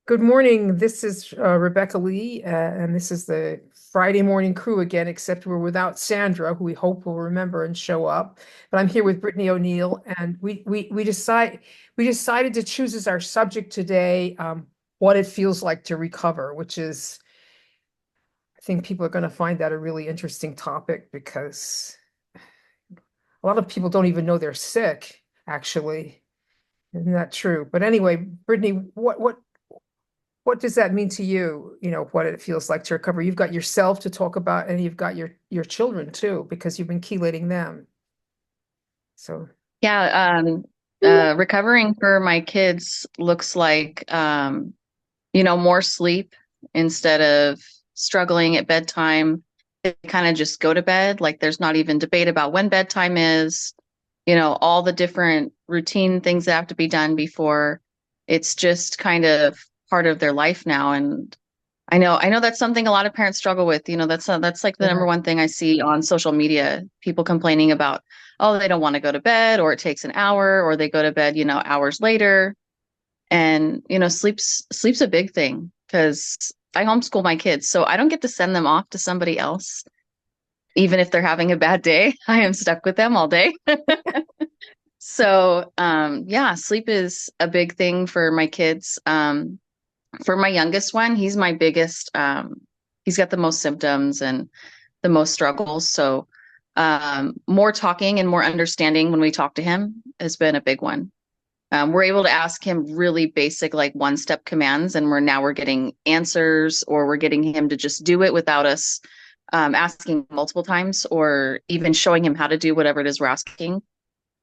Good morning. This is Rebecca Lee, and this is the Friday morning crew again, except we're without Sandra, who we hope will remember and show up. But I'm here with Brittany O'Neill, and we decided to choose as our subject today what it feels like to recover, which is I think people are going to find that a really interesting topic because a lot of people don't even know they're sick, actually. Isn't that true? But anyway, Brittany, what does that mean to you? You know, what it feels like to recover. You've got yourself to talk about, and you've got your children too, because you've been chelating them. So Yeah, recovering for my kids looks like, more sleep instead of struggling at bedtime. They kind of just go to bed. Like there's not even debate about when bedtime is, all the different routine things that have to be done before. It's just kind of part of their life now. And I know that's something a lot of parents struggle with. That's like the number yeah. one thing I see on social media, people complaining about, oh, they don't want to go to bed, or it takes an hour, or they go to bed, hours later. And, sleep's a big thing because I homeschool my kids, so I don't get to send them off to somebody else. Even if they're having a bad day, I am stuck with them all day. So, yeah, sleep is a big thing for my kids. For my youngest one, he's my biggest, he's got the most symptoms and the most struggles. So, more talking and more understanding when we talk to him has been a big one. We're able to ask him really basic, like one-step commands, and we're getting answers, or we're getting him to just do it without us asking multiple times, or even showing him how to do whatever it is we're asking.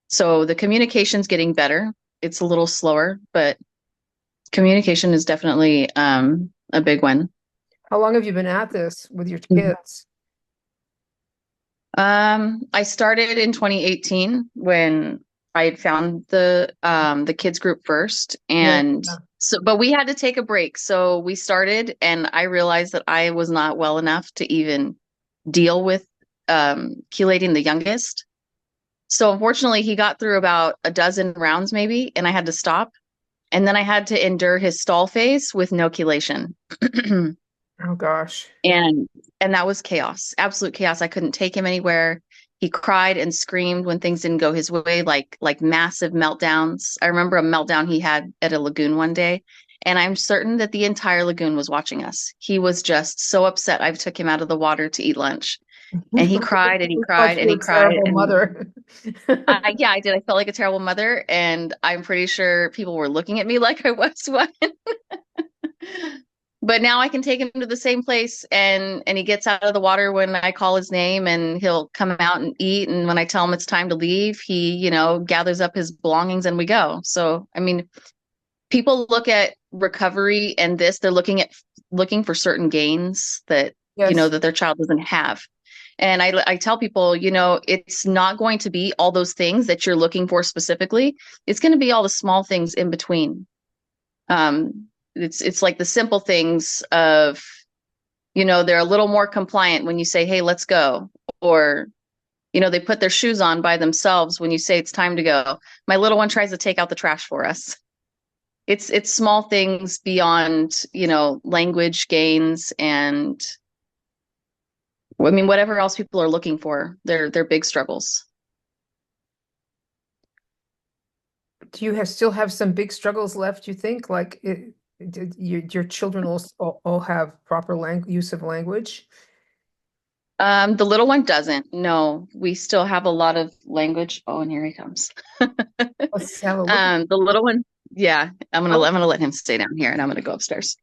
So the communication's getting better. It's a little slower, but communication is definitely a big one. How long have you been at this with your kids? I started in 2018 when I had found the kids group first, Yeah. and so but we had to take a break. So we started, and I realized that I was not well enough to even deal with chelating the youngest. So unfortunately, he got through about a dozen rounds maybe, and I had to stop. And then I had to endure his stall phase with no chelation. Oh gosh. and and that was chaos, absolute chaos. I couldn't take him anywhere. He cried and screamed when things didn't go his way, like massive meltdowns. I remember a meltdown he had at a lagoon one day, and I'm certain that the entire lagoon was watching us. He was just so upset. I took him out of the water to eat lunch, and he cried and he I thought cried you and were he a cried. terrible And mother. yeah, I did. I felt like a terrible mother, and I'm pretty sure people were looking at me like I was one. But now I can take him to the same place, and he gets out of the water when I call his name, and he'll come out and eat. And when I tell him it's time to leave, he, gathers up his belongings and we go. So, I mean, people look at recovery and this, they're looking for certain gains that, Yes. that their child doesn't have. And I tell people, it's not going to be all those things that you're looking for specifically. It's going to be all the small things in between. It's like the simple things of, they're a little more compliant when you say, hey, let's go. Or, they put their shoes on by themselves when you say it's time to go. My little one tries to take out the trash for us. It's small things beyond, language gains and, I mean, whatever else people are looking for, they're big struggles. Do you still have some big struggles left, you think? Like your children all have proper use of language? The little one doesn't. No, we still have a lot of language. Oh, and here he comes. Let's have a look. The little one, yeah, Oh, I'm gonna let him stay down here, and I'm gonna go upstairs.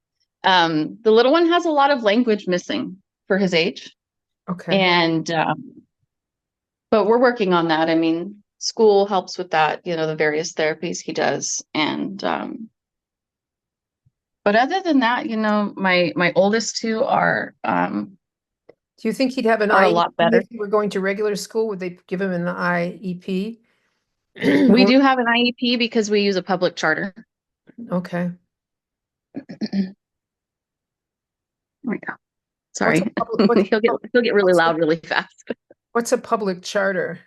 The little one has a lot of language missing for his age, okay. and but we're working on that. I mean, school helps with that. The various therapies he does, and But other than that, my oldest two Do you think he'd have an are a IEP lot better. if he were going to regular school? Would they give him an IEP? We Or do have an IEP because we use a public charter. okay. There we go. What's a Sorry. public what's He'll get really what's a, loud really fast. what's a public charter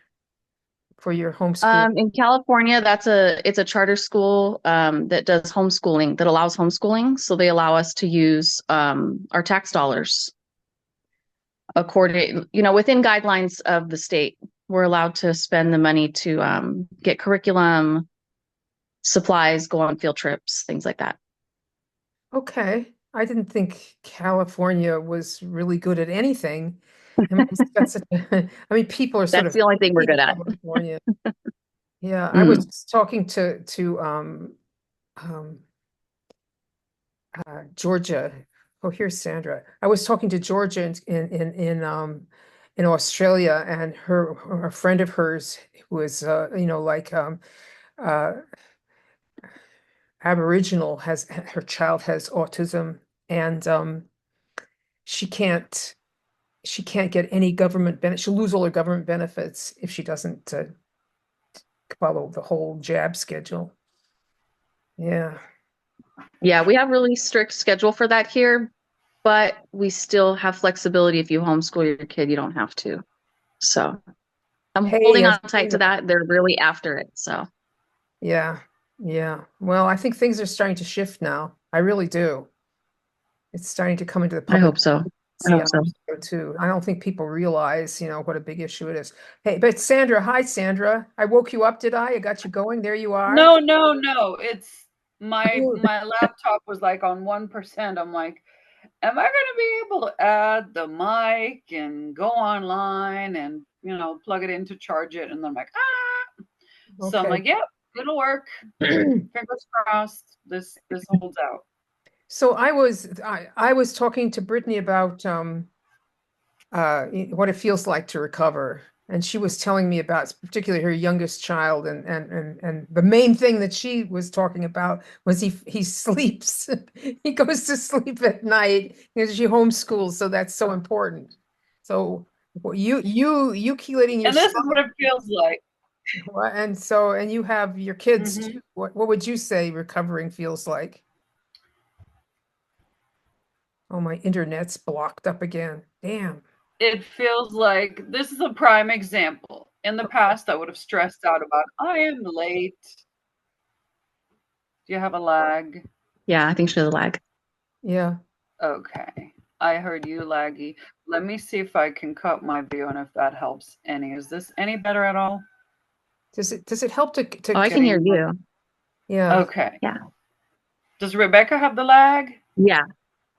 for your homeschool? In California, it's a charter school that does homeschooling, that allows homeschooling. So they allow us to use our tax dollars according, within guidelines of the state. We're allowed to spend the money to get curriculum, supplies, go on field trips, things like that. Okay. I didn't think California was really good at anything. I mean, it's got such I mean, people are sort That's of the only thing we're hating good at. California. Yeah, I was Mm. just talking to um Georgia. Oh, here's Sandra. I was talking to Georgia in Australia, and a friend of hers who was like uh Aboriginal, has her child has autism, and she can't she can't get any government benefit. She'll lose all her government benefits if she doesn't follow the whole jab schedule. Yeah. Yeah, we have really strict schedule for that here, but we still have flexibility. If you homeschool your kid, you don't have to. So I'm Hey, holding on tight to that. They're really after it. So yeah, yeah. Well, I think things are starting to shift now. I really do. It's starting to come into the I public. hope so. I Yeah, hope so. so too. I don't think people realize, what a big issue it is. Hey, but Sandra, hi Sandra. I woke you up, did I? I got you going. There you are. No, no, no. It's my You- my laptop was like on 1%. I'm like, am I going to be able to add the mic and go online and, plug it in to charge it? And then I'm like, ah. So I'm Okay. like, yep, it'll work. Fingers crossed. This holds out. So I was talking to Brittany about what it feels like to recover. And she was telling me about particularly her youngest child, and the main thing that she was talking about was he sleeps. He goes to sleep at night because she homeschools, so that's so important. So you chelating And this is yourself, what it feels like. and you have your kids Hmm. too. What would you say recovering feels like? Oh, my internet's blocked up again. Damn. It feels like this is a prime example. In the past, I would have stressed out about, I am late. Do you have a lag? Yeah, I think she has a lag. Yeah. Okay. I heard you laggy. Let me see if I can cut my view and if that helps any. Is this any better at all? Does it help to Oh, I can hear Getting you. yeah. okay. Yeah. Does Rebecca have the lag? Yeah.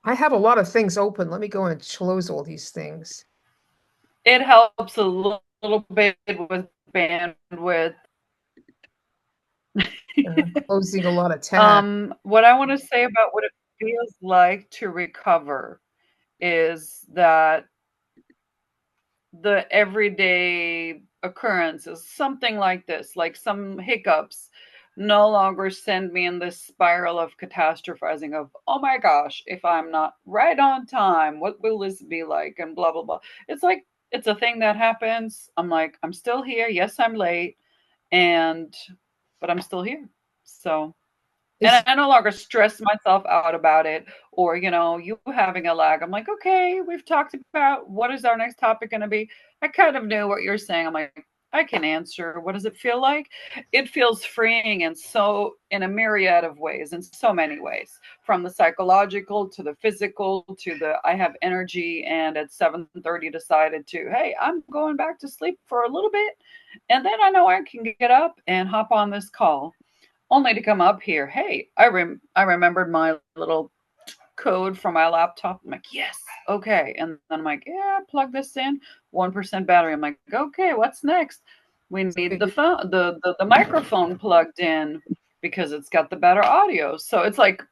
I have a lot of things open. Let me go and close all these things. It helps a little bit with bandwidth. Closing a lot of tabs. What I want to say about what it feels like to recover is that the everyday occurrences, something like this, like some hiccups, no longer send me in this spiral of catastrophizing of, oh my gosh, if I'm not right on time, what will this be like? And blah, blah, blah. It's like, it's a thing that happens. I'm like, I'm still here. Yes, I'm late. But I'm still here. So, and Is I no longer stress myself out about it or, you having a lag. I'm like, okay, we've talked about what is our next topic going to be. I kind of knew what you're saying. I'm like, I can answer. What does it feel like? It feels freeing and so in a myriad of ways, in so many ways, from the psychological to the physical to the I have energy and at 7:30 decided to, hey, I'm going back to sleep for a little bit. And then I know I can get up and hop on this call only to come up here. Hey, I remembered my little code from my laptop. I'm like, yes, okay. And then I'm like, yeah, plug this in, 1% battery. I'm like, okay, what's next? We need the phone, the microphone plugged in because it's got the better audio. So it's like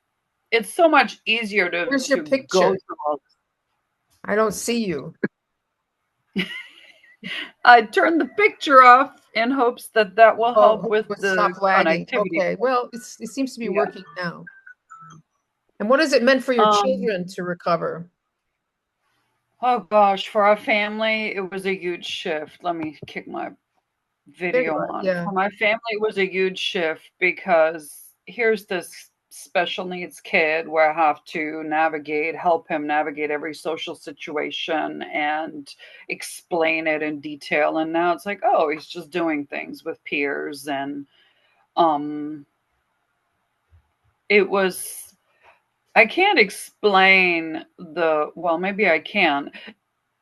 it's so much easier where's your to go picture? through all this. I don't see you. I turned the picture off in hopes that that will help Oh, with but the stop lagging. connectivity. Okay. Well, it seems to be Yeah. working now. And what has it meant for your Um, children to recover? oh gosh, for our family, it was a huge shift. Let me kick my There you video are. on. Yeah. For my family, it was a huge shift because here's this special needs kid where I have to help him navigate every social situation and explain it in detail. And now it's like, oh, he's just doing things with peers. And um, it was, I can't explain well, maybe I can.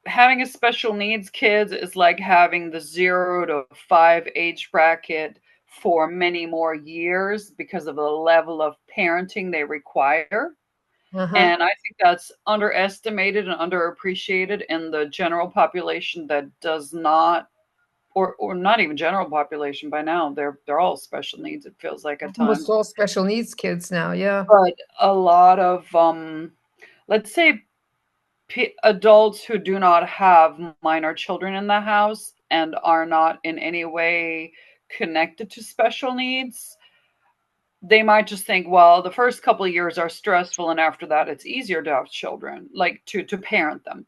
Having a special needs kids is like having the 0 to 5 age bracket for many more years because of the level of parenting they require. Uh-huh. And I think that's underestimated and underappreciated in the general population that does not, or not even general population by now. They're all special needs, it feels like at Almost times. all special needs kids now. Yeah. But a lot of let's say adults who do not have minor children in the house and are not in any way connected to special needs, they might just think, well, the first couple of years are stressful and after that it's easier to have children, like to parent them.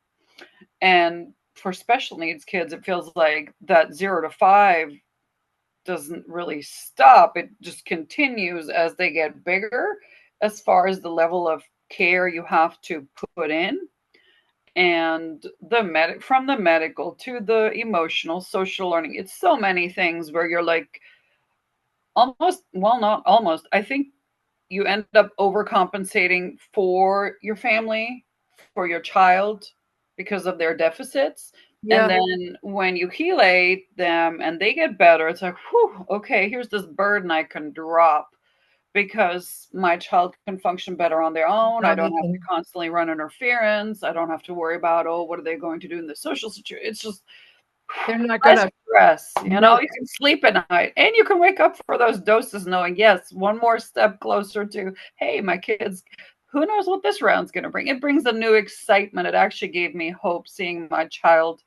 And for special needs kids, it feels like that 0 to 5 doesn't really stop. It just continues as they get bigger as far as the level of care you have to put in, and from the medical to the emotional social learning. It's so many things where you're like almost, well, not almost, I think you end up overcompensating for your family, for your child, because of their deficits. And Yeah. then when you chelate them and they get better, it's like, whew, okay, here's this burden I can drop because my child can function better on their own. I Now they don't have to can, constantly run interference. I don't have to worry about, oh, what are they going to do in the social situation? It's just they're not less gonna stress. You know, no. you can sleep at night and you can wake up for those doses knowing, yes, one more step closer to, hey, my kids, who knows what this round's going to bring. It brings a new excitement. It actually gave me hope seeing my child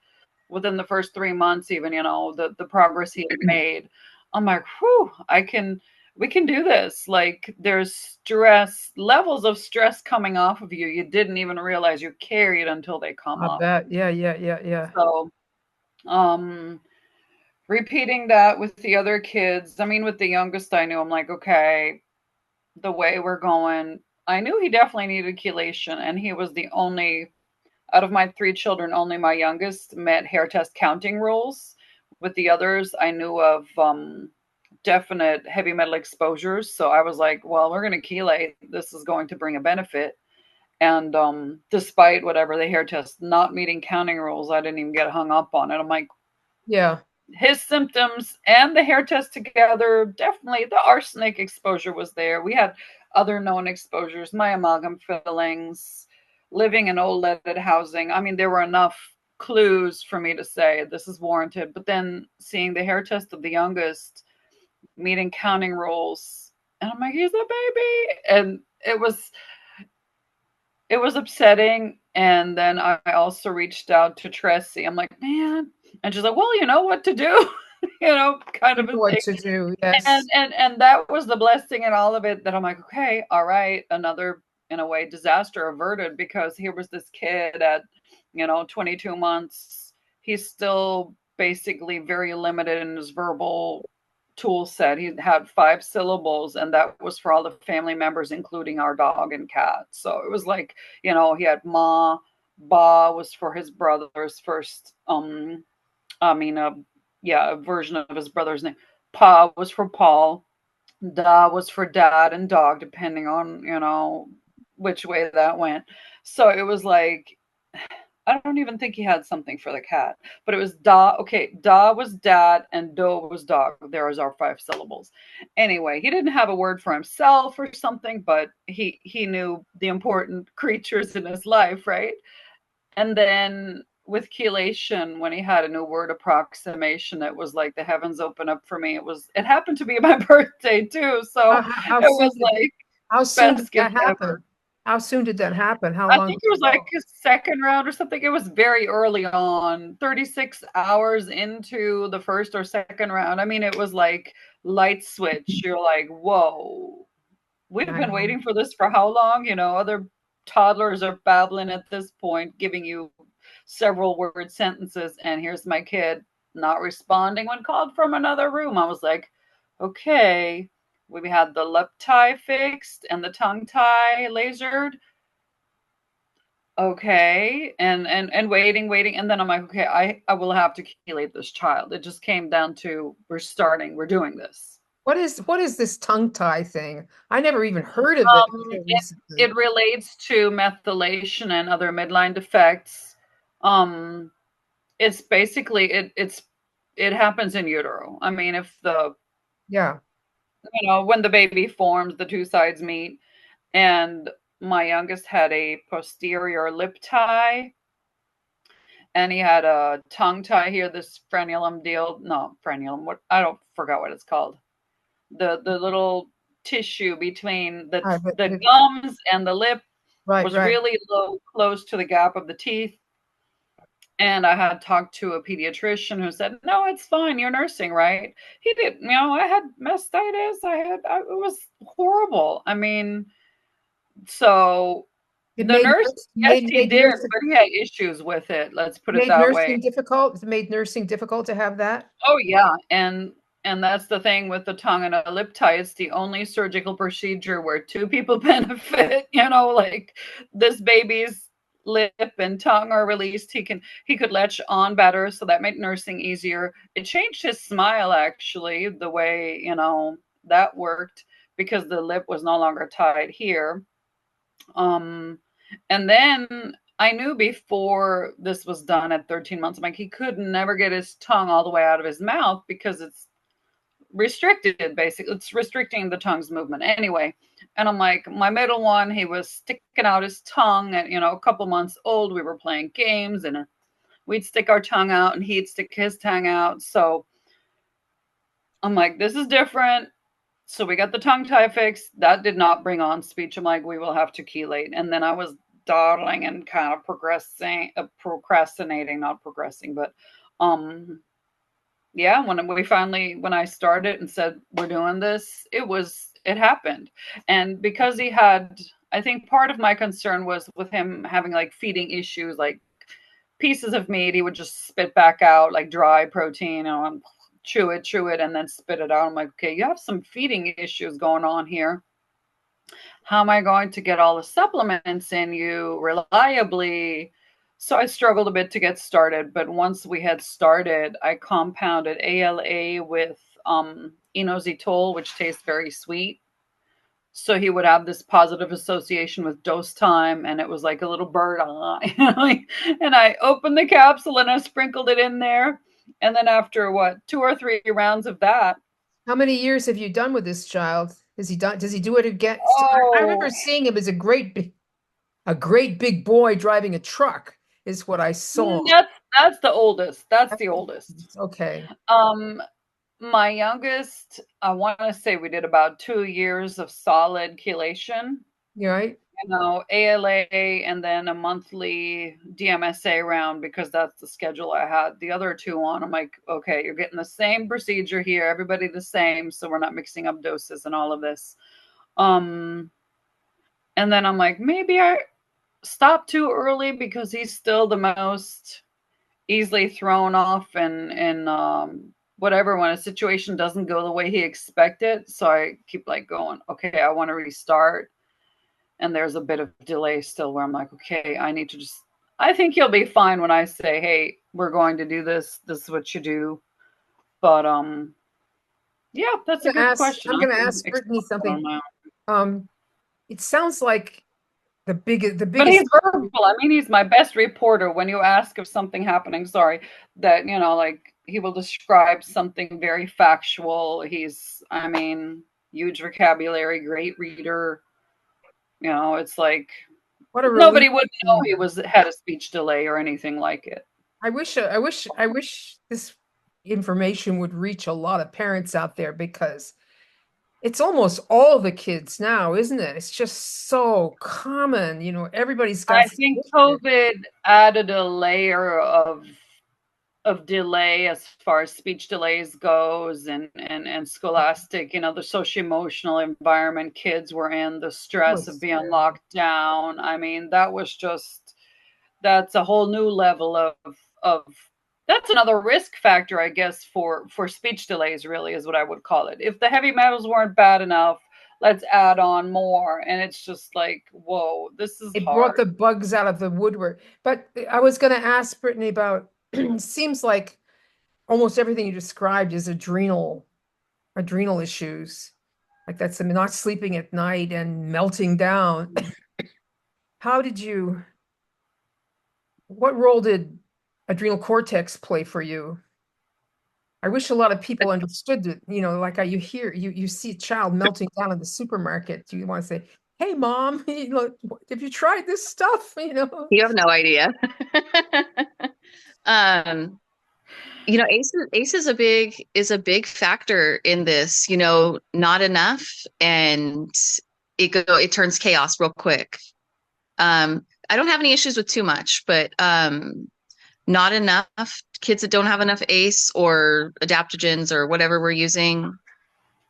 within the first 3 months, even, the progress he had made. I'm like, whew, we can do this. Like, there's levels of stress coming off of you didn't even realize you carried until they come I up. bet. Yeah, yeah, yeah, yeah. So um repeating that with the other kids. I mean, with the youngest, I knew, I'm like, okay, the way we're going, I knew he definitely needed chelation, and he was the only, out of my 3 children, only my youngest met hair test counting rules. With the others, I knew of definite heavy metal exposures. So I was like, well, we're going to chelate. This is going to bring a benefit. And despite whatever the hair test not meeting counting rules, I didn't even get hung up on it. I'm like, Yeah. his symptoms and the hair test together, definitely the arsenic exposure was there. We had other known exposures, my amalgam fillings, living in old leaded housing. I mean, there were enough clues for me to say this is warranted. But then seeing the hair test of the youngest meeting counting rules, and I'm like, he's a baby. And it was upsetting. And then I also reached out to Tressie. I'm like, man. And she's like, well, you know what to do, kind You of a know what thing. to do. And Yes. and that was the blessing in all of it, that I'm like, okay, all right, another, in a way, disaster averted, because here was this kid at, 22 months. He's still basically very limited in his verbal tool set. He had 5 syllables, and that was for all the family members, including our dog and cat. So it was like, he had ma, ba was for his brother's first, I mean, yeah, a version of his brother's name. Pa was for Paul. Da was for dad and dog, depending on, which way that went. So it was like, I don't even think he had something for the cat, but it was da. Okay, da was dad and do was dog. There was our 5 syllables. Anyway, he didn't have a word for himself or something, but he knew the important creatures in his life, right? And then with chelation, when he had a new word approximation, it was like the heavens opened up for me. It happened to be my birthday too, so How it was soon did like how soon did best gift that ever. happen? How soon did that happen? How I long think it was like ago? a second round or something. It was very early on, 36 hours into the first or second round. I mean, it was like light switch. You're like, whoa. We've I been know. waiting for this for how long? Other toddlers are babbling at this point, giving you several word sentences, and here's my kid not responding when called from another room. I was like, okay. We had the lip tie fixed and the tongue tie lasered. Okay. And waiting. And then I'm like, okay, I will have to chelate this child. It just came down to we're doing this. What is this tongue tie thing? I never even heard of it Um, until it, recently. it relates to methylation and other midline defects. Um, it's basically it happens in utero. I mean, if Yeah. when the baby forms, the two sides meet, and my youngest had a posterior lip tie, and he had a tongue tie here. This frenulum deal, no frenulum. What I don't forgot what it's called. The little tissue between All right, the gums and the lip right, was right. really low, close to the gap of the teeth. And I had talked to a pediatrician who said, "No, it's fine. You're nursing, right?" He did. I had mastitis. It was horrible. I mean, so It the nurse, yes, he made did, nursing but he had issues with it. Let's put it made that way. nursing difficult. It made nursing difficult to have that. Oh yeah, and that's the thing with the tongue and a lip tie. It's the only surgical procedure where two people benefit. Like this baby's lip and tongue are released. He could latch on better, so that made nursing easier. It changed his smile actually, the way that worked because the lip was no longer tied here. Um, and then I knew before this was done at 13 months, I'm like, he could never get his tongue all the way out of his mouth because it's restricted, basically. It's restricting the tongue's movement anyway. And I'm like, my middle one, he was sticking out his tongue at, a couple months old. We were playing games and we'd stick our tongue out and he'd stick his tongue out. So I'm like, this is different. So we got the tongue tie fixed. That did not bring on speech. I'm like, we will have to chelate. And then I was dawdling and kind of procrastinating, not progressing, but yeah, when I started and said we're doing this, it happened. And because I think part of my concern was with him having like feeding issues, like pieces of meat, he would just spit back out like dry protein and chew it, and then spit it out. I'm like, okay, you have some feeding issues going on here. How am I going to get all the supplements in you reliably? So I struggled a bit to get started, but once we had started, I compounded ALA with inositol, which tastes very sweet. So he would have this positive association with dose time, and it was like a little bird eye. And I opened the capsule and I sprinkled it in there. And then after what, 2 or 3 rounds of that, How many years have you done with this child? Does he do it again? I remember oh, seeing him as a great big boy driving a truck is what I saw. that's the oldest. That's the oldest. Okay. Um, my youngest, I want to say we did about 2 years of solid chelation. You right? ALA and then a monthly DMSA round because that's the schedule I had the other two on. I'm like, okay, you're getting the same procedure here, everybody the same, so we're not mixing up doses and all of this. And then I'm like, maybe I stopped too early because he's still the most easily thrown off and whatever when a situation doesn't go the way he expected. So I keep like going, okay, I want to restart. And there's a bit of delay still where I'm like, okay, I think you'll be fine when I say, hey, we're going to do this. This is what you do. But yeah, that's a good question. I'm I gonna can ask Brittany explore on something. my It sounds like the But he's biggest verbal. I mean, he's my best reporter. When you ask of something happening, sorry, that, like he will describe something very factual. I mean, huge vocabulary, great reader. It's like what a relief. nobody would know he had a speech delay or anything like it. I wish this information would reach a lot of parents out there because it's almost all the kids now, isn't it? It's just so common. Everybody's got I think COVID added a layer of delay as far as speech delays goes, and scholastic, the socio-emotional environment kids were in, the stress of being locked down. I mean, that's a whole new level of that's another risk factor, I guess, for speech delays, really, is what I would call it. If the heavy metals weren't bad enough, let's add on more. And it's just like, whoa, this is It hard. brought the bugs out of the woodwork. But I was going to ask Brittany about, seems like almost everything you described is adrenal issues. Like that's not sleeping at night and melting down. How did you, what role did adrenal cortex play for you? I wish a lot of people understood it, like you hear, you see a child melting down in the supermarket. You want to say, hey, mom, have you tried this stuff? You have no idea. ACE is a big factor in this, not enough, and it turns chaos real quick. I don't have any issues with too much, but not enough. Kids that don't have enough ACE or adaptogens or whatever we're using,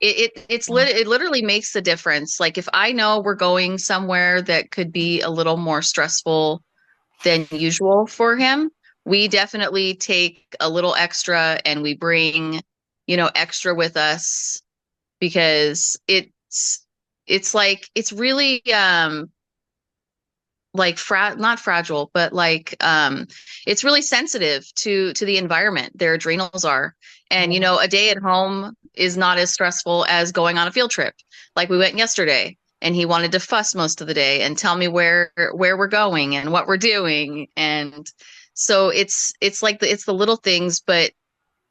it literally makes the difference. Like if I know we're going somewhere that could be a little more stressful than usual for him, we definitely take a little extra and we bring, extra with us, because it's like, it's really, like not fragile, but like it's really sensitive to the environment. Their adrenals are. And a day at home is not as stressful as going on a field trip. Like we went yesterday, and he wanted to fuss most of the day and tell me where we're going and what we're doing. And so it's like it's the little things, but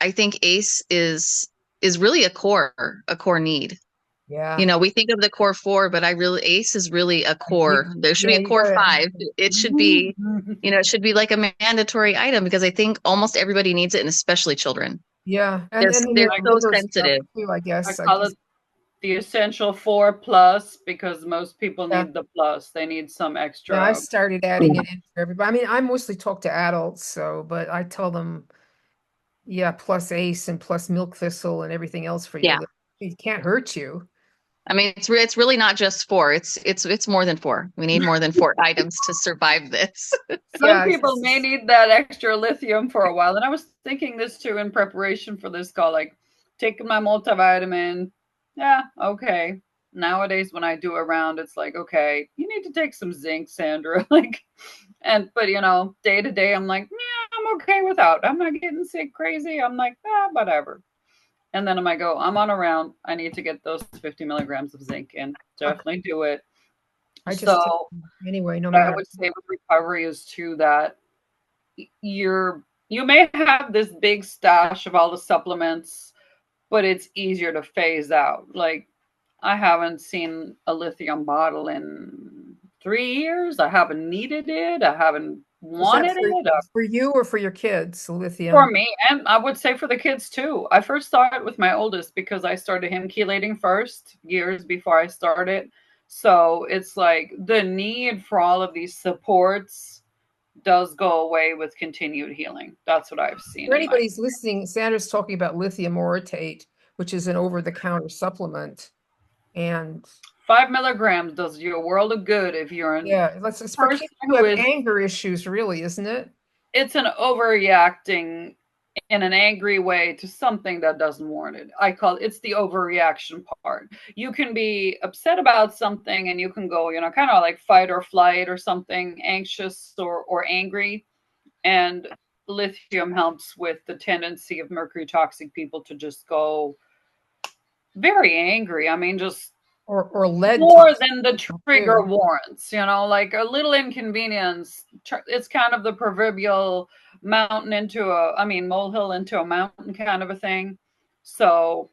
I think ACE is really a core need. Yeah. We think of the core 4, but ACE is really a core. There should be a core 5. It should be, it should be like a mandatory item, because I think almost everybody needs it, and especially children. Yeah. They're so sensitive. Too, I guess. I call it the essential 4 plus, because most people need the plus. They need some extra. Yeah, I started adding it in for everybody. I mean, I mostly talk to adults, but I tell them, yeah, plus ACE and plus milk thistle and everything else for you. Yeah. It can't hurt you. I mean, it's really not just 4. It's more than 4. We need more than 4 items to survive this. Some people may need that extra lithium for a while. And I was thinking this too in preparation for this call, like taking my multivitamin. Yeah, okay. Nowadays, when I do a round, it's like, okay, you need to take some zinc, Sandra. But day to day, I'm like, yeah, I'm okay without. I'm not getting sick crazy. I'm like, whatever. And then I'm on a round. I need to get those 50 milligrams of zinc in. Definitely do it. Anyway, no matter. I would say with recovery is too that you may have this big stash of all the supplements, but it's easier to phase out. Like I haven't seen a lithium bottle in 3 years. I haven't needed it. I haven't wanted it. For you or for your kids, lithium? For me, and I would say for the kids too. I first started with my oldest because I started him chelating first, years before I started. So it's like the need for all of these supports does go away with continued healing. That's what I've seen. For anybody's listening, Sandra's talking about lithium orotate, which is an over-the-counter supplement. And 5 milligrams does you a world of good if you're in. Yeah, it's for kids who have anger issues, really, isn't it? It's an overreacting in an angry way to something that doesn't warrant it. It's the overreaction part. You can be upset about something and you can go, kind of like fight or flight or something, anxious or angry. And lithium helps with the tendency of mercury toxic people to just go very angry. I mean, just or lead more than the trigger warrants, like a little inconvenience. It's kind of the proverbial molehill into a mountain kind of a thing. So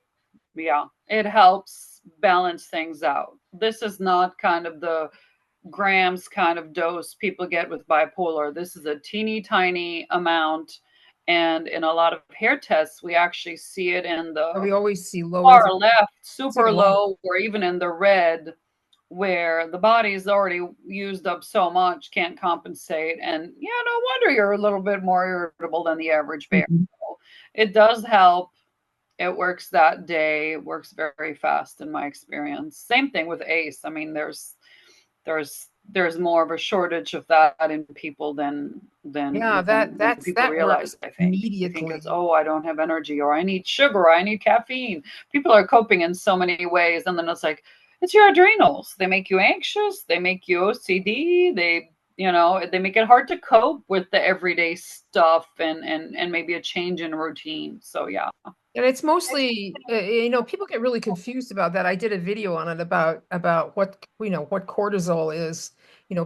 yeah, it helps balance things out. This is not kind of the grams kind of dose people get with bipolar. This is a teeny tiny amount. And in a lot of hair tests, we actually see it in the we always see low far left, super low, or even in the red, where the body's already used up so much, can't compensate. And yeah, no wonder you're a little bit more irritable than the average bear. Mhm. It does help. It works that day. It works very fast in my experience. Same thing with ACE. I mean, there's more of a shortage of that in people Yeah, than people that works realize, I think. They think it's, immediately. oh, I don't have energy, or I need sugar, or I need caffeine. People are coping in so many ways, and then it's like, it's your adrenals. They make you anxious, they make you OCD, they make it hard to cope with the everyday stuff and maybe a change in routine. So yeah. And it's mostly, people get really confused about that. I did a video on it about what, what cortisol is.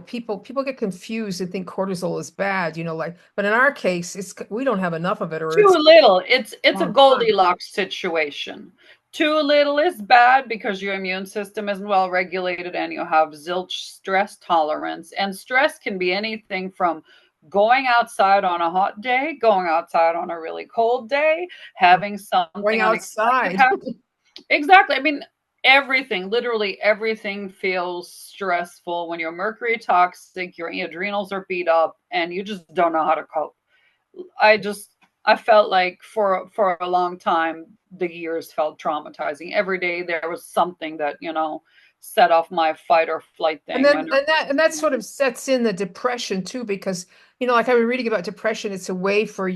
People get confused and think cortisol is bad, but in our case, we don't have enough of it, or Too it's little. It's a wrong time. Goldilocks situation. Too little is bad because your immune system isn't well regulated and you have zilch stress tolerance. And stress can be anything from going outside on a hot day, going outside on a really cold day, having Going something unexpected outside. happen. Exactly. I mean, everything, literally everything feels stressful when you're mercury toxic, your adrenals are beat up, and you just don't know how to cope. I just I felt like for a long time the years felt traumatizing. Every day there was something that, set off my fight or flight And thing. then My and that sort of sets in the depression too, because like I was reading about depression, it's a way for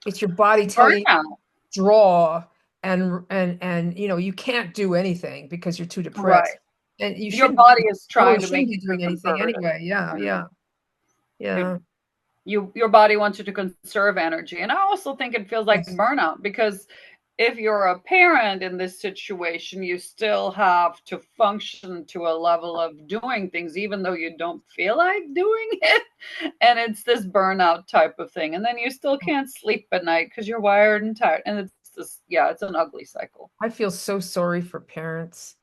it's your body telling you burnout. draw, and you can't do anything because you're too Right. depressed, and you Your shouldn't body is probably trying to shouldn't make be you doing anything convert it. anyway. Yeah, Yeah. yeah, yeah. Your body wants you to conserve energy. And I also think it feels like Yes. burnout because if you're a parent in this situation, you still have to function to a level of doing things, even though you don't feel like doing it. And it's this burnout type of thing. And then you still can't sleep at night because you're wired and tired. And it's just, yeah, it's an ugly cycle. I feel so sorry for parents.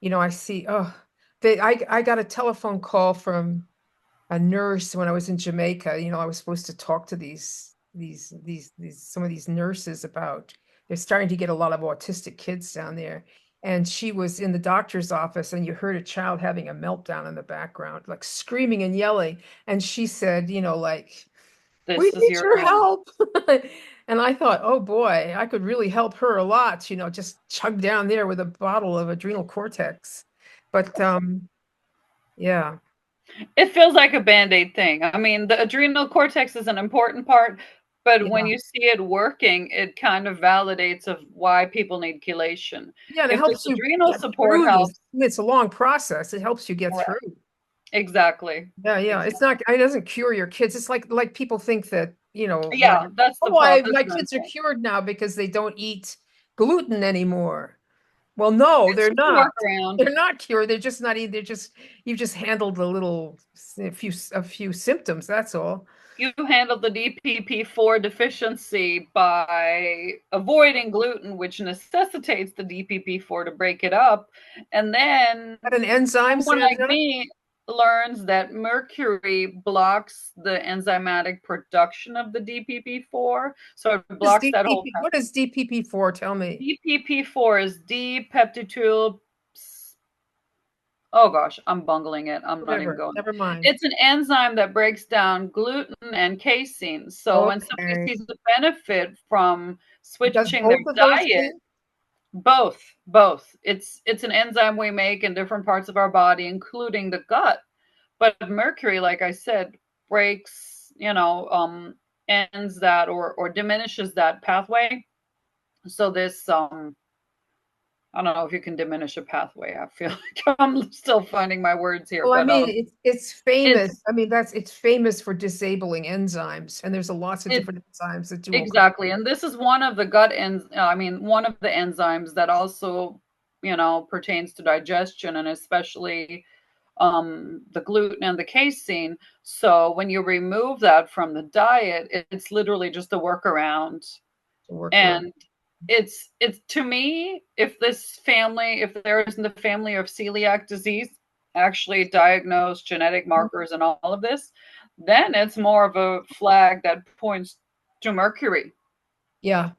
I see, I got a telephone call from a nurse when I was in Jamaica. I was supposed to talk to some of these nurses about they're starting to get a lot of autistic kids down there. And she was in the doctor's office, and you heard a child having a meltdown in the background, like screaming and yelling. And she said, like, we This is need your your end. help. And I thought, oh boy, I could really help her a lot, just chug down there with a bottle of adrenal cortex. But yeah. It feels like a band-aid thing. I mean, the adrenal cortex is an important part, but when Yeah. you see it working, it kind of validates of why people need chelation. Yeah, and it If this helps you adrenal get support through this. helps, It's a long process. It helps you get right, through. exactly. Yeah, yeah. Exactly. It doesn't cure your kids. It's like people think that, Yeah, that's the oh, problem. my kids are cured now because they don't eat gluten anymore. Well, no, It's they're just a not. workaround. They're not cured. They're just not eating. You've just handled a few symptoms. That's all. You handle the DPP4 deficiency by avoiding gluten, which necessitates the DPP4 to break it up. And then Got an enzyme, someone like Sandra? me learns that mercury blocks the enzymatic production of the DPP4. So it blocks that whole What is DPP4? Tell me. DPP4 is D-peptidyl. Oh gosh, I'm bungling it. I'm not even Whatever. going. Never mind. It's an enzyme that breaks down gluten and casein. So when somebody Okay. sees the benefit from It does switching their both of those diet, things? both. It's an enzyme we make in different parts of our body, including the gut. But mercury, like I said, breaks, ends that or diminishes that pathway. So this I don't know if you can diminish a pathway. I feel like I'm still finding my words here, Well, I but mean, it's it's famous. I mean, it's famous for disabling enzymes, and there's lots of it different enzymes that do all kinds. exactly. And this is one of the one of the enzymes that also, pertains to digestion and especially the gluten and the casein. So when you remove that from the diet, it's literally just a workaround. To work around. And it's to me, if there isn't a family of celiac disease actually diagnosed genetic markers and all of this, then it's more of a flag that points to mercury. Yeah,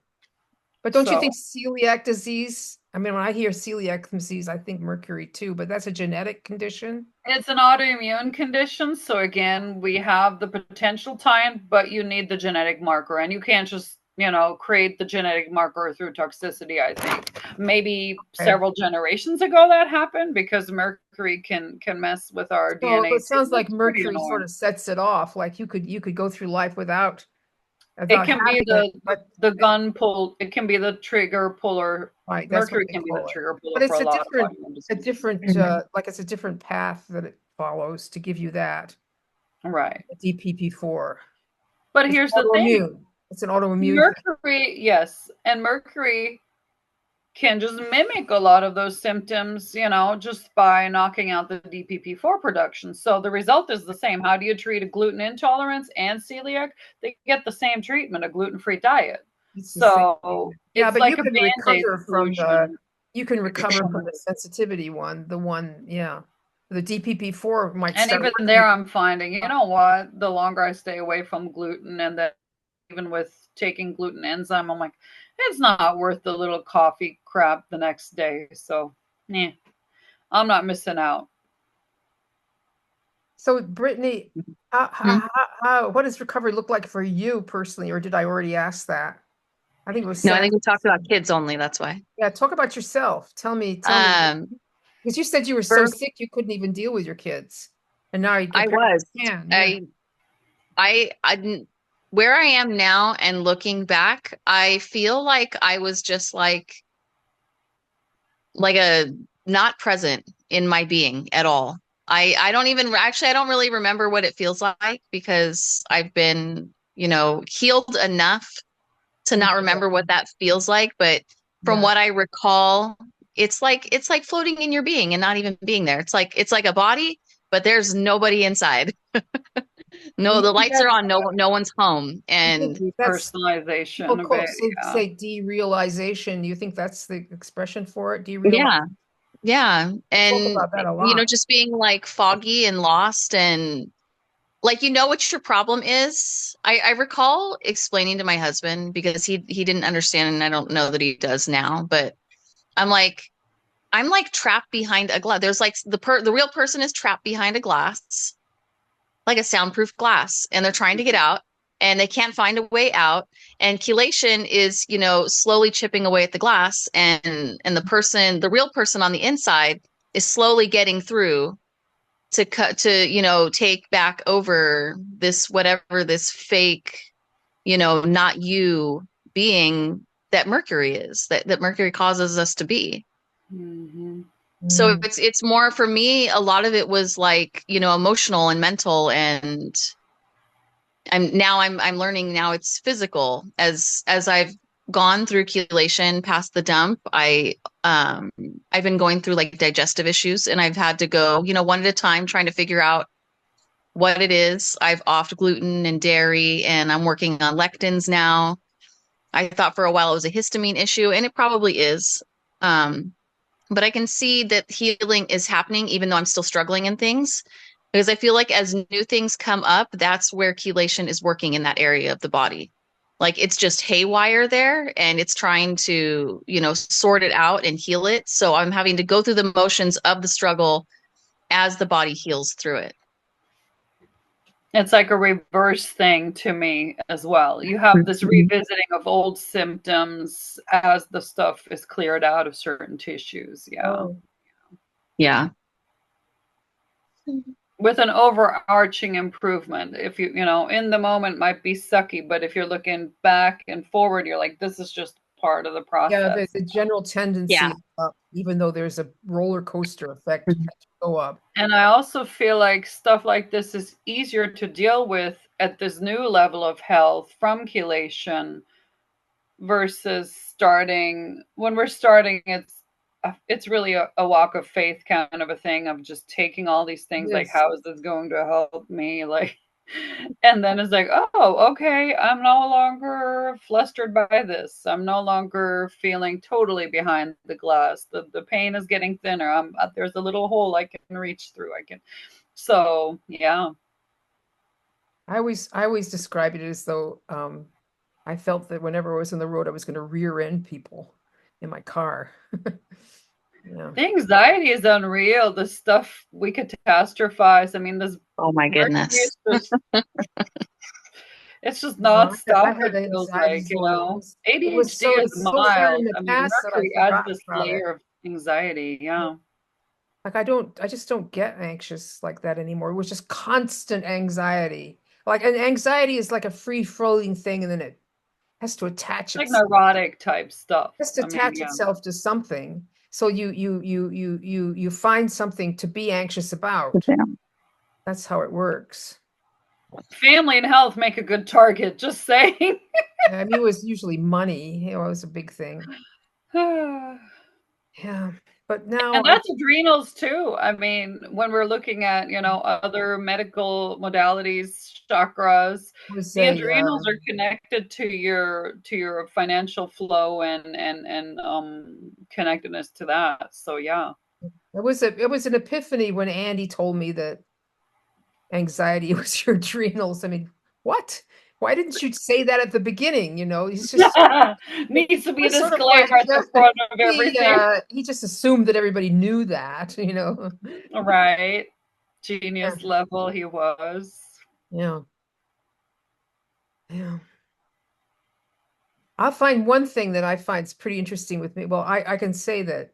but don't you So think celiac disease I mean, when I hear celiac disease, I think mercury too, but that's a genetic condition. It's an autoimmune condition. So again, we have the potential time, but you need the genetic marker, and you can't just, create the genetic marker through toxicity. I think maybe Okay. several generations ago that happened because mercury can mess with our So DNA. it sounds like It's pretty mercury sort annoying. of sets it off. Like you could go through life without It can be having it, but the gun pull. It can be the trigger puller. right, that's what Mercury they can be the call it. trigger puller But for it's a lot of autoimmune a diseases. different like it's a different path that it follows to give you that Right. DPP4. But It's here's the thing. autoimmune. It's an autoimmune thing. Mercury, yes, and mercury can just mimic a lot of those symptoms, just by knocking out the DPP4 production. So the result is the same. How do you treat a gluten intolerance and celiac? They get the same treatment, a gluten-free diet. It's the same. So Yeah, it's but like a Band-Aid solution. you can recover from the sensitivity one, yeah. The DPP4 might And start even working. there, I'm finding, you know what? The longer I stay away from gluten, and then even with taking gluten enzyme, I'm like, it's not worth the little coffee crap the next day. So, yeah, I'm not missing out. So, Brittany, what does recovery look like for you personally, or did I already ask that? I think it was No, I Sandra. think we talked about kids only. That's why. Yeah, talk about yourself. Tell me, Um, because you said you were so for sick you couldn't even deal with your kids, and now you I apparently was can. Yeah. I didn't where I am now and looking back, I feel like I was just like a not present in my being at all. I don't even actually I don't really remember what it feels like because I've been, healed enough to not remember what that feels like, but from Yeah. what I recall, it's like floating in your being and not even being there. It's like a body, but there's nobody inside. Well, No, you the think lights are that's on, no one's home. you think And that's people Personalization, call but yeah. say derealization. You think that's the expression for it? Derealize. yeah, yeah. I talk And about that a lot. just being like foggy and lost and like what your problem is. I recall explaining to my husband because he didn't understand and I don't know that he does now, but I'm like trapped behind a glass. There's like the real person is trapped behind a glass, like a soundproof glass, and they're trying to get out and they can't find a way out. And chelation is, slowly chipping away at the glass, and the real person on the inside is slowly getting through to cut to, take back over this whatever this fake, not you being that Mercury is, that Mercury causes us to be. Mm-hmm. So Mm. it's more for me, a lot of it was like, emotional and mental, and I'm learning now it's physical as I've gone through chelation past the dump. I've been going through like digestive issues and I've had to go, one at a time trying to figure out what it is. I've offed gluten and dairy and I'm working on lectins now. I thought for a while it was a histamine issue and it probably is. Um, but I can see that healing is happening even though I'm still struggling in things because I feel like as new things come up, that's where chelation is working in that area of the body. Like it's just haywire there and it's trying to, sort it out and heal it. So I'm having to go through the motions of the struggle as the body heals through it. It's like a reverse thing to me as well. You have this revisiting of old symptoms as the stuff is cleared out of certain tissues. Yeah. Oh. Yeah. With an overarching improvement. If in the moment might be sucky, but if you're looking back and forward, you're like, this is just part of the Yeah, process. the general tendency Yeah. is up, even though there's a roller coaster effect, you have to go up. And I also feel like stuff like this is easier to deal with at this new level of health from chelation versus starting when we're starting. It's really a walk of faith kind of a thing of just taking all these things like, Yes. how is this going to help me, like, and then it's like, oh, okay, I'm no longer flustered by this, I'm no longer feeling totally behind the glass, the pain is getting thinner, there's a little hole I can reach through, so yeah. I always describe it as though I felt that whenever I was on the road, I was going to rear end people. in my car. Yeah. The anxiety is unreal. The stuff we catastrophize. I mean, this Oh my Mercury goodness. is just, it's just No, I nonstop, had it feels anxiety like, so it was ADHD so is it's so far in mild. the I mean, past that I Mercury adds forgot this about it. layer of anxiety. Yeah. Like I just don't get anxious like that anymore. It was just constant anxiety. Like an anxiety is like a free floating thing, and then it has to attach Like itself. neurotic type stuff. Has to I mean, attach yeah. itself to something. So you find something to be anxious about. Yeah. That's how it works. Family and health make a good target, just saying. I mean, it was usually money. It was a big thing. Yeah, but now And that's adrenals too. I mean, when we're looking at, other medical modalities, chakras, was the a adrenals are connected to your financial flow and connectedness to that. So yeah. it was an epiphany when Andy told me that anxiety was your adrenals. I mean, what? Why didn't you say that at the beginning? He's just Needs to it be a was sort of like disclaimer at the front of he everything. he just assumed that everybody knew that. Right. Yeah, Genius level he was. yeah, yeah. I'll find one thing that I find is pretty interesting with me. Well, I can say that,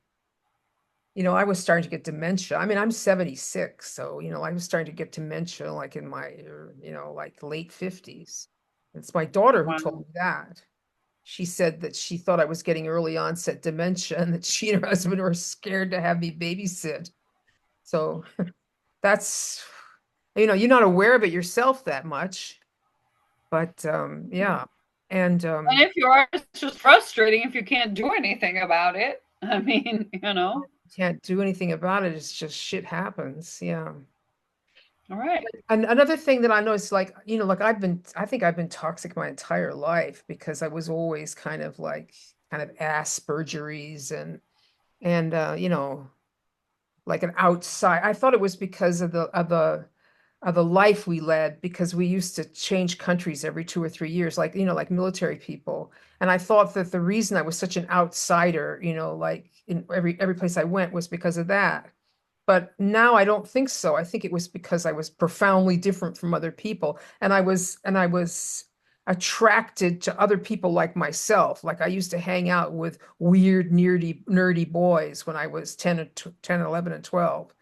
I was starting to get dementia. I mean, I'm 76, so, I was starting to get dementia like in my, like late 50s. It's my daughter who told Wow. me that. She said that she thought I was getting early onset dementia and that she and her husband were scared to have me babysit. So that's, you're not aware of it yourself that much, but yeah. And And if you are, it's just frustrating if you can't do anything about it. I mean, can't do anything about it. It's just shit happens. Yeah. All right. And another thing that I noticed, like, like I think I've been toxic my entire life because I was always kind of Asperger's and like an outside. I thought it was because of the life we led because we used to change countries every 2 or 3 years, like military people. And I thought that the reason I was such an outsider, like in every place I went was because of that. But now I don't think so. I think it was because I was profoundly different from other people, and I was attracted to other people like myself. Like I used to hang out with weird, nerdy boys when I was 10, 11, and 12.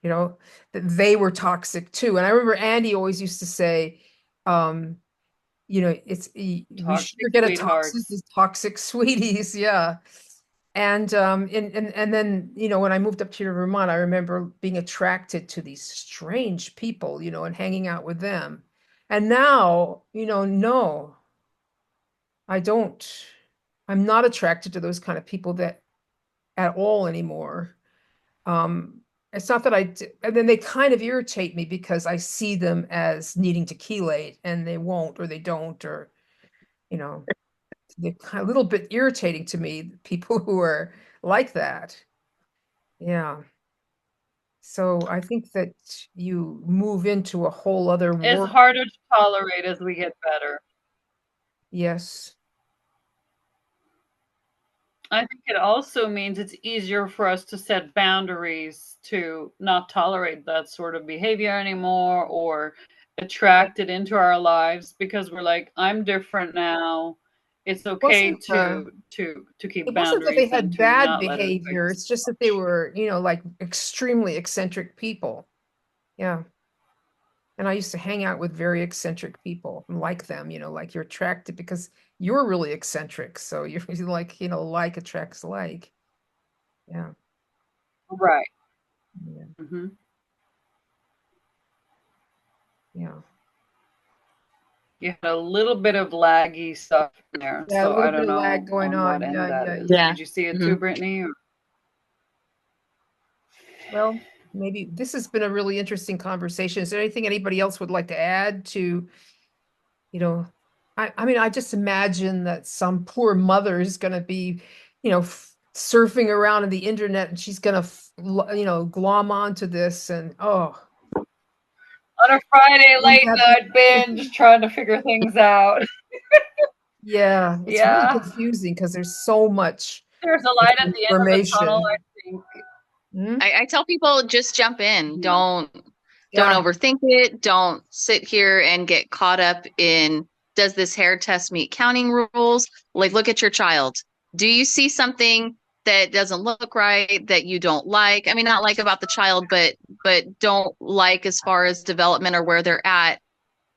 That they were toxic too. And I remember Andy always used to say, um, we sure Toxic get a sweethearts. toxic sweeties, yeah. And then, when I moved up here to Vermont, I remember being attracted to these strange people, and hanging out with them. And now, no, I don't. I'm not attracted to those kind of people that at all anymore. It's not that and then they kind of irritate me because I see them as needing to chelate and they won't, or they don't, or, you know, they're kind of a little bit irritating to me, people who are like that. Yeah. So I think that you move into a whole other It's world. harder to tolerate as we get better. Yes. I think it also means it's easier for us to set boundaries to not tolerate that sort of behavior anymore or attract it into our lives because we're like, I'm different now. It's okay Wasn't to keep it wasn't that they boundaries and had to bad not let it affect behavior. us It's too just that they much. were, like extremely eccentric people. Yeah. And I used to hang out with very eccentric people and like them, like you're attracted because you're really eccentric. So you're like, like attracts like. Yeah. Right. Yeah. Hmm. Yeah. You had a little bit of laggy stuff in there, Yeah, a so little I bit don't of lag know going on what on. end Yeah, that yeah, is. yeah. Yeah. Did you see it too, Mhm. Brittany? Well, maybe this has been a really interesting conversation. Is there anything anybody else would like to add to, you know, I mean, I just imagine that some poor mother is going to be, surfing around in the internet and she's going to, glom onto this and, oh, On a Friday and late have night binge, trying to figure things out. yeah, it's really Yeah. confusing because there's so much There's a light at the end of the tunnel, I think. I tell people just jump in. Don't Yeah. overthink it. Don't sit here and get caught up in, does this hair test meet counting rules? Like, look at your child. Do you see something that doesn't look right, that you don't like? I mean, not like about the child, but don't like as far as development or where they're at.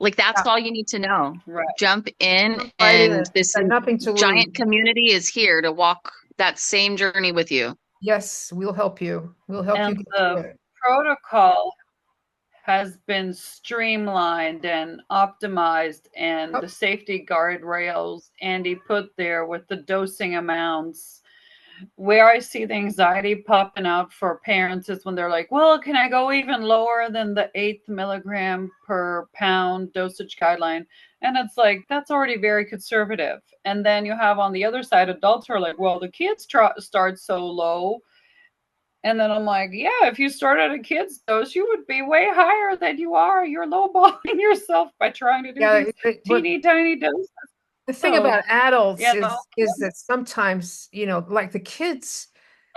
Like, that's all you need to know. Right. Jump in, Right and in. this Nothing to giant lose. community is here to walk that same journey with you. Yes, we'll help you. We'll help you And get through the it. protocol has been streamlined and optimized, and the safety guardrails Andy put there with the dosing amounts. Where I see the anxiety popping out for parents is when they're like, well, can I go even lower than the 8th milligram per pound dosage guideline? And it's like, that's already very conservative. And then you have on the other side, adults who are like, well, the kids start so low. And then I'm like, yeah, if you start at a kid's dose, you would be way higher than you are. You're lowballing yourself by trying to do these teeny tiny doses. The thing about adults is that sometimes, like the kids,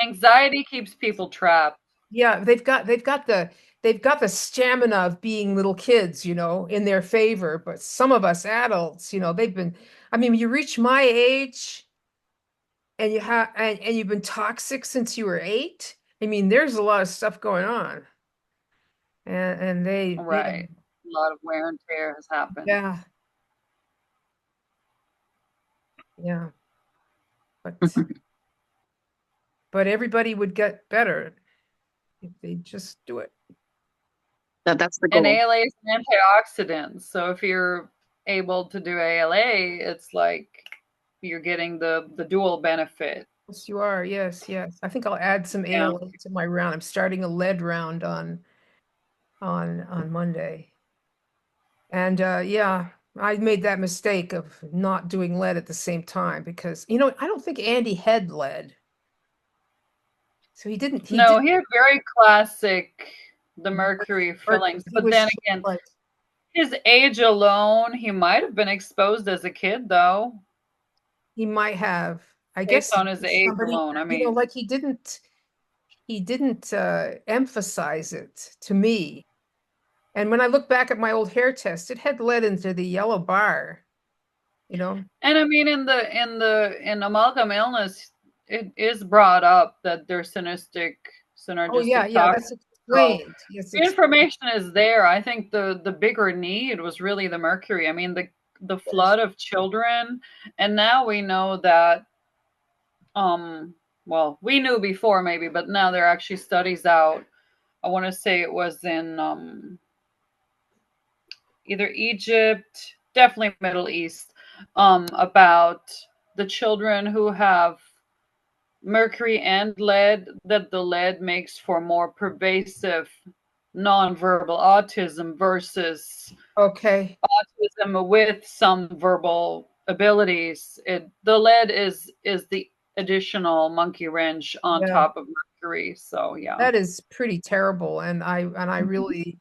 anxiety keeps people trapped. Yeah, they've got the stamina of being little kids, in their favor. But some of us adults, I mean, you reach my age and you've been toxic since you were 8. I mean, there's a lot of stuff going on. And they Right. A lot of wear and tear has happened. Yeah. Yeah. But everybody would get better if they just do it. That's the goal. And ALA is an antioxidant. So if you're able to do ALA, it's like you're getting the dual benefit. Yes, you are. Yes, yes. I think I'll add some ALA to my round. I'm starting a lead round on Monday. And yeah, I made that mistake of not doing lead at the same time because, I don't think Andy had lead. So he didn't. He had very classic, the mercury fillings. But then again, his age alone, he might have been exposed as a kid, though. He might have. I Based guess on his age alone. I mean, like he didn't emphasize it to me. And when I look back at my old hair test, it had lead into the yellow bar, And I mean, in amalgam illness, it is brought up that they're synergistic. Oh yeah, that's explained. Yes, the information is there. I think the bigger need was really the mercury. I mean, the flood of children, and now we know that. Well, we knew before maybe, but now there are actually studies out. I want to say it was in either Egypt, definitely Middle East, about the children who have mercury and lead, that the lead makes for more pervasive nonverbal autism versus autism with some verbal abilities. The lead is the additional monkey wrench on top of mercury. So yeah, that is pretty terrible. And I really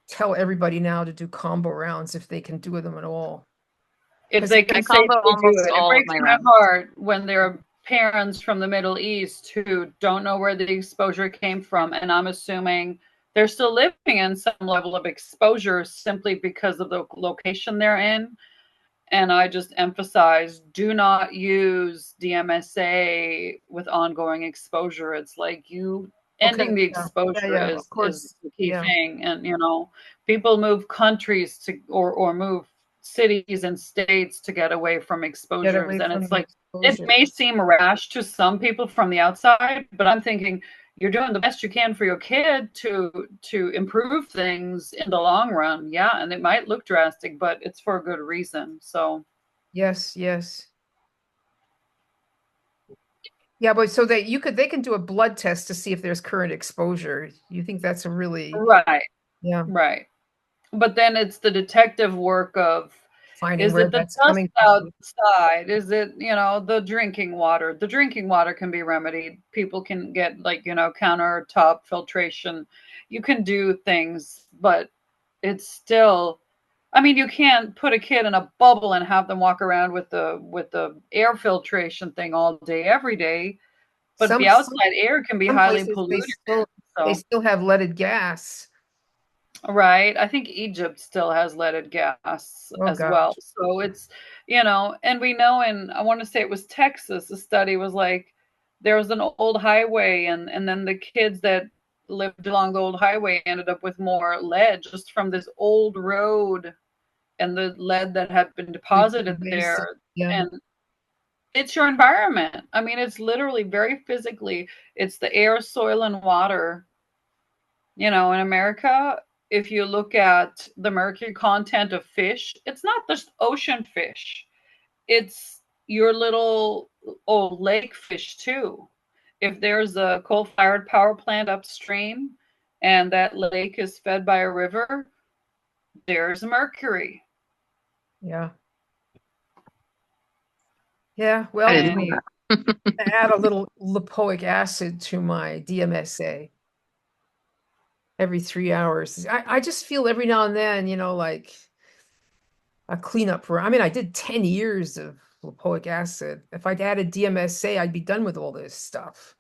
tell everybody now to do combo rounds if they can do them at all. If they can safely do it. It breaks my heart when there are parents from the Middle East who don't know where the exposure came from, and I'm assuming they're still living in some level of exposure simply because of the location they're in. And I just emphasize, do not use DMSA with ongoing exposure. It's like ending the exposure is the key thing. And, people move countries to or move cities and states to get away from exposures. And it's like, it may seem rash to some people from the outside, but I'm thinking, you're doing the best you can for your kid to improve things in the long run. Yeah. And it might look drastic, but it's for a good reason. So yes. Yeah, but so that they can do a blood test to see if there's current exposure. You think that's a really right. Yeah. Right. But then it's the detective work of finding is where it the that's dust coming outside? Is it, the drinking water? The drinking water can be remedied. People can get countertop filtration. You can do things, but it's still I mean, you can't put a kid in a bubble and have them walk around with the air filtration thing all day, every day. But the Some outside air can be some highly places polluted. they So, still have leaded gas. right. I think Egypt still has leaded gas Oh as well. gosh. So it's, and we know I want to say it was Texas, the study was like there was an old highway and then the kids that lived along the old highway ended up with more lead just from this old road and the lead that had been deposited Wasted. there. Yeah. And it's your environment. I mean, it's literally very physically, it's the air, soil, and water. In America, if you look at the mercury content of fish, it's not just ocean fish. It's your little lake fish too. If there's a coal-fired power plant upstream and that lake is fed by a river, there's mercury. Yeah. Yeah. I Well, didn't know add a little lipoic acid to my DMSA every 3 hours. I just feel every now and then, like a cleanup for, I mean, I did 10 years of lipoic acid. If I'd added DMSA, I'd be done with all this stuff.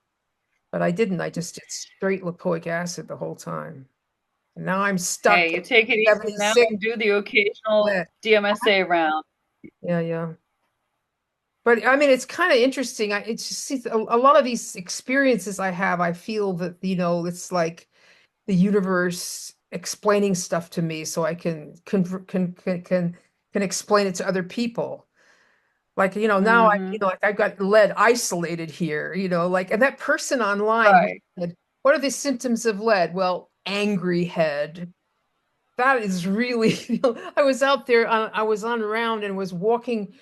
But I didn't. I just did straight lipoic acid the whole time. And now I'm stuck Hey, you at take it easy now 76 and do the occasional lead. DMSA round. Yeah, yeah. But I mean, it's kind of interesting. It's just a lot of these experiences I have, I feel that, it's like the universe explaining stuff to me so I can explain it to other people. Like, now Mm-hmm. like I've got lead isolated here, like, and that person online who Right. said, what are the symptoms of lead? Well, angry head. That is really, I was out there, I was on round and was walking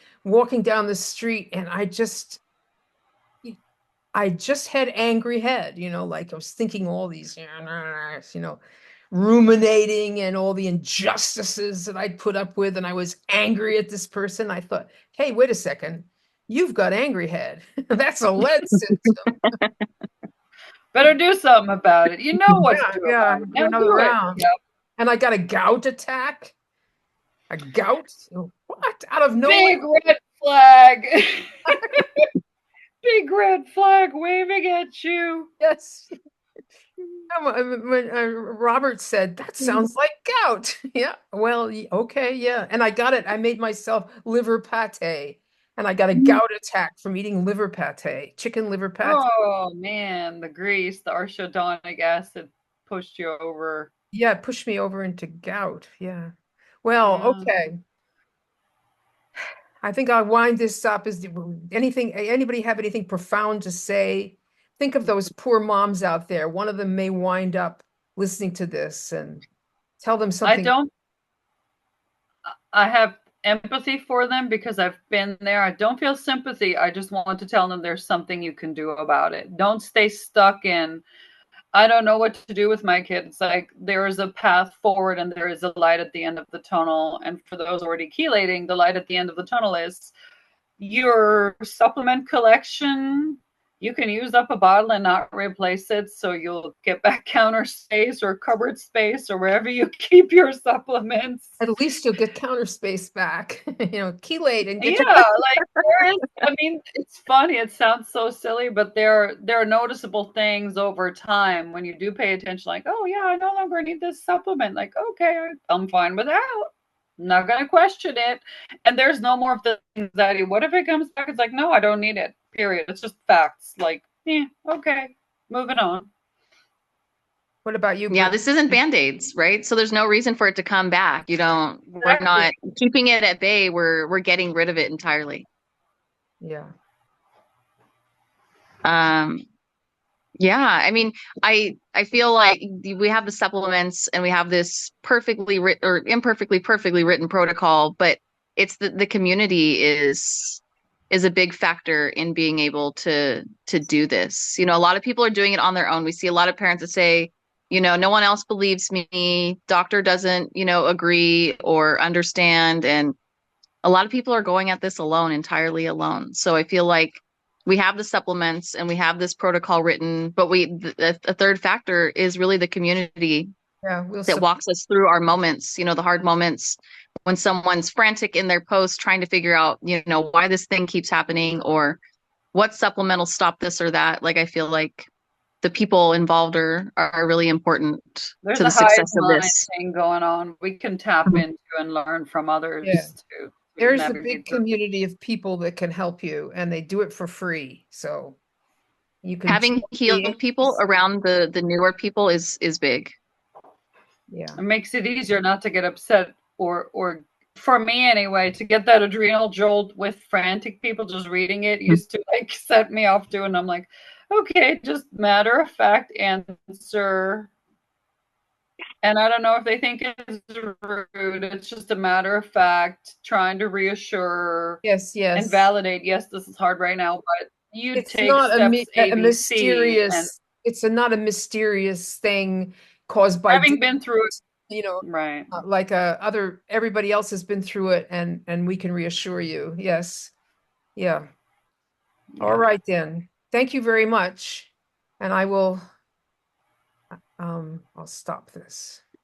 down the street, and I just had angry head, like I was thinking all these, ruminating and all the injustices that I'd put up with, and I was angry at this person. I thought, hey, wait a second, you've got angry head. That's a lead symptom. Better do something about it. You know what to Yeah, do yeah, about it. do Now another do it. round. Yep. And I got a gout attack. A gout? What? Out of nowhere? Big red flag. Big red flag waving at you. Yes. When Robert said, that sounds like gout. Yeah. Well, okay. Yeah. And I got it. I made myself liver pate. And I got a gout attack from eating liver pate, chicken liver pate. Oh man, the grease, the arachidonic acid pushed you over. Yeah. It pushed me over into gout. Yeah. Well, Yeah. okay. I think I'll wind this up. Anybody have anything profound to say? Think of those poor moms out there. One of them may wind up listening to this, and tell them I something. don't I have empathy for them because I've been there. I don't feel sympathy. I just want to tell them there's something you can do about it. Don't stay stuck in, I don't know what to do with my kids. Like there is a path forward and there is a light at the end of the tunnel. And for those already chelating, the light at the end of the tunnel is your supplement collection. You can use up a bottle and not replace it, so you'll get back counter space or cupboard space or wherever you keep your supplements. At least you'll get counter space back. Chelate and get Yeah, your. like there is. I mean, it's funny. It sounds so silly, but there are noticeable things over time when you do pay attention. Like, oh yeah, I no longer need this supplement. Like, okay, I'm fine without. I'm not gonna question it. And there's no more of the anxiety. What if it comes back? It's like, no, I don't need it. Period. It's just facts. Like, yeah, okay, moving on. What about you, Yeah, Britt? this isn't Band-Aids, right? So there's no reason for it to come back. We're Exactly. not keeping it at bay. We're getting rid of it entirely. Yeah. Yeah, I mean, I feel like we have the supplements and we have this perfectly written or imperfectly perfectly written protocol, but it's the community is a big factor in being able to do this. A lot of people are doing it on their own. We see a lot of parents that say, no one else believes me, doctor doesn't, agree or understand, and a lot of people are going at this alone, entirely alone. So I feel like we have the supplements and we have this protocol written, but a third factor is really the community Yeah. that walks us through our moments, the hard moments when someone's frantic in their post trying to figure out, why this thing keeps happening or what supplemental stop this or that. Like I feel like the people involved are really important There's to a the hive success of mind this. thing going on. We can tap into and learn from Yeah. others to There's a big navigate through. community of people that can help you, and they do it for free. So you can Having check healed people around the newer people is big. Yeah. It makes it easier not to get upset or for me anyway, to get that adrenal jolt with frantic people just reading it used to like set me off too. And I'm like, okay, just matter of fact answer. And I don't know if they think it's rude. It's just a matter of fact, trying to reassure Yes, and yes. validate. Yes, this is hard right now, but you It's take not steps A, a B, C, and mysterious, it's not a mysterious thing caused by, having been through it, you know, right? like everybody else has been through it, and we can reassure you. Yes. Yeah. All Yeah. right then. Thank you very much. And I'll stop this.